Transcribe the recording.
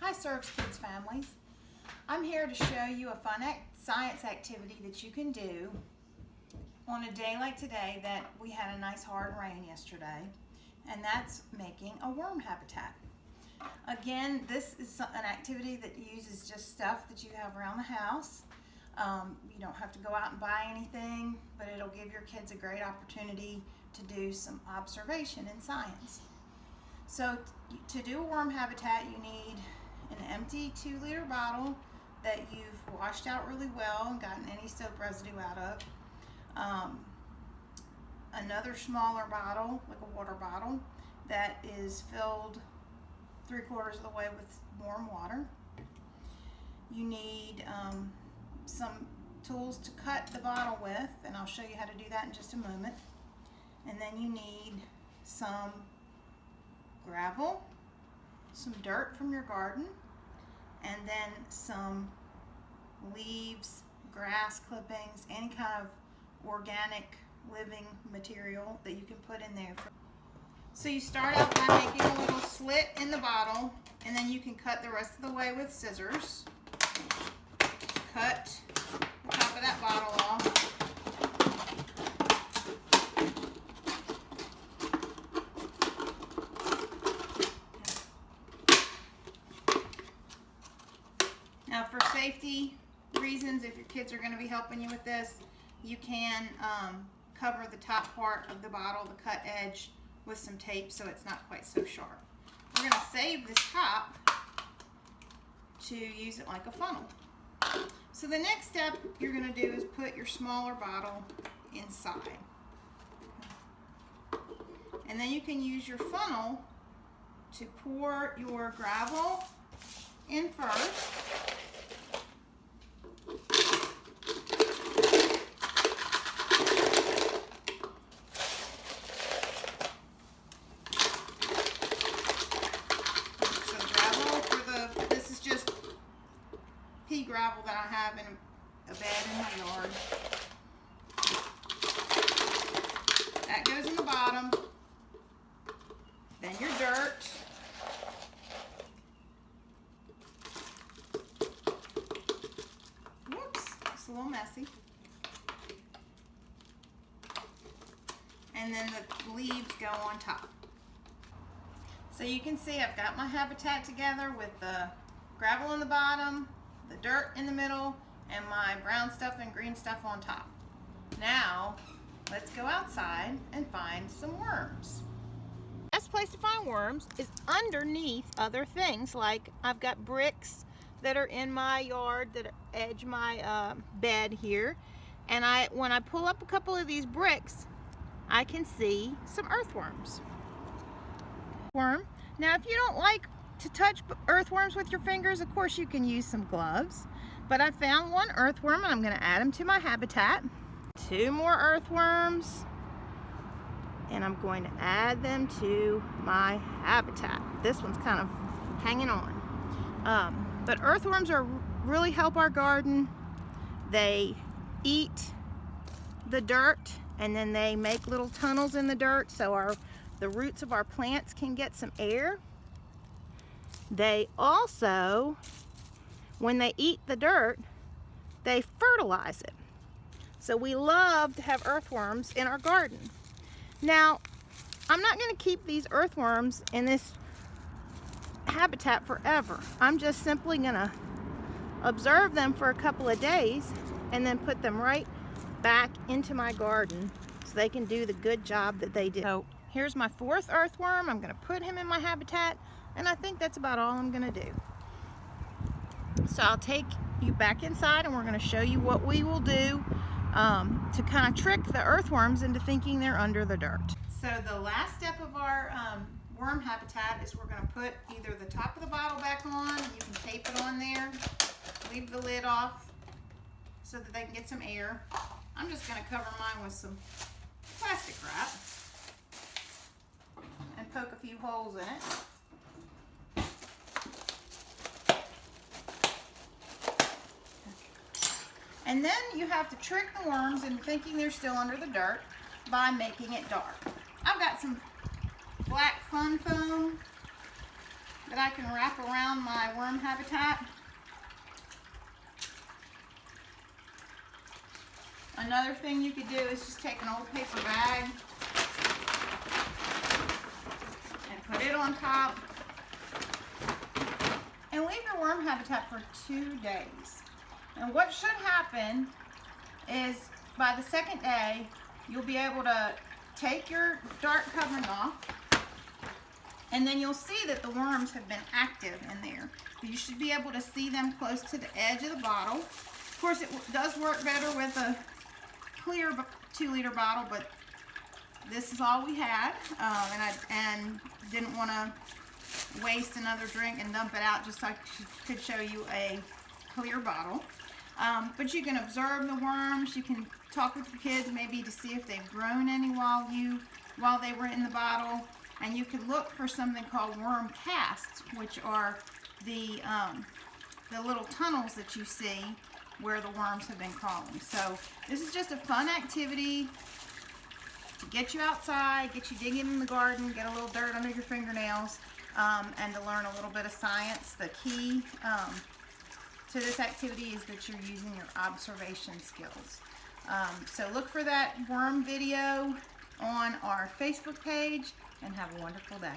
Hi Serves Kids families. I'm here to show you a fun science activity that you can do on a day like today that we had a nice hard rain yesterday, and that's making a worm habitat. Again, this is an activity that uses just stuff that you have around the house. You don't have to go out and buy anything, but it'll give your kids a great opportunity to do some observation in science. So to do a worm habitat, you need an empty 2-liter bottle that you've washed out really well and gotten any soap residue out of. Another smaller bottle, like a water bottle, that is filled 3/4 of the way with warm water. You need some tools to cut the bottle with, and I'll show you how to do that in just a moment. And then you need some gravel, some dirt from your garden, and then some leaves, grass clippings, any kind of organic living material that you can put in there. So you start out by making a little slit in the bottle, and then you can cut the rest of the way with scissors. Cut the top of that bottle off. Now, for safety reasons, if your kids are going to be helping you with this, you can cover the top part of the bottle, the cut edge, with some tape so it's not quite so sharp. We're going to save this top to use it like a funnel. So the next step you're going to do is put your smaller bottle inside. And then you can use your funnel to pour your gravel in first. Pea gravel that I have in a bed in my yard. That goes in the bottom. Then your dirt. Whoops, it's a little messy. And then the leaves go on top. So you can see I've got my habitat together with the gravel in the bottom, the dirt in the middle, and my brown stuff and green stuff on top. Now, let's go outside and find some worms. The best place to find worms is underneath other things, like I've got bricks that are in my yard that edge my bed here, and when I pull up a couple of these bricks, I can see some earthworms. Now, if you don't like to touch earthworms with your fingers, of course you can use some gloves, but I found one earthworm and I'm going to add him to my habitat. 2 more earthworms, and I'm going to add them to my habitat. This one's kind of hanging on. But earthworms really help our garden. They eat the dirt, and then they make little tunnels in the dirt so the roots of our plants can get some air. They also, when they eat the dirt, they fertilize it. So we love to have earthworms in our garden. Now, I'm not going to keep these earthworms in this habitat forever. I'm just simply going to observe them for a couple of days and then put them right back into my garden so they can do the good job that they did. So here's my 4th earthworm. I'm going to put him in my habitat. And I think that's about all I'm going to do. So I'll take you back inside and we're going to show you what we will do to kind of trick the earthworms into thinking they're under the dirt. So the last step of our worm habitat is we're going to put either the top of the bottle back on, you can tape it on there, leave the lid off so that they can get some air. I'm just going to cover mine with some plastic wrap and poke a few holes in it. And then you have to trick the worms into thinking they're still under the dirt by making it dark. I've got some black fun foam that I can wrap around my worm habitat. Another thing you could do is just take an old paper bag and put it on top and leave your worm habitat for 2 days. And what should happen is by the second day, you'll be able to take your dark covering off, and then you'll see that the worms have been active in there. You should be able to see them close to the edge of the bottle. Of course, it does work better with a clear 2-liter bottle, but this is all we had, and didn't want to waste another drink and dump it out, just so I could show you a clear bottle. But you can observe the worms. You can talk with your kids maybe to see if they've grown any while they were in the bottle. And you can look for something called worm casts, which are the little tunnels that you see where the worms have been crawling. So this is just a fun activity to get you outside, get you digging in the garden, get a little dirt under your fingernails, and to learn a little bit of science. The key to this activity is that you're using your observation skills. So look for that worm video on our Facebook page, and have a wonderful day.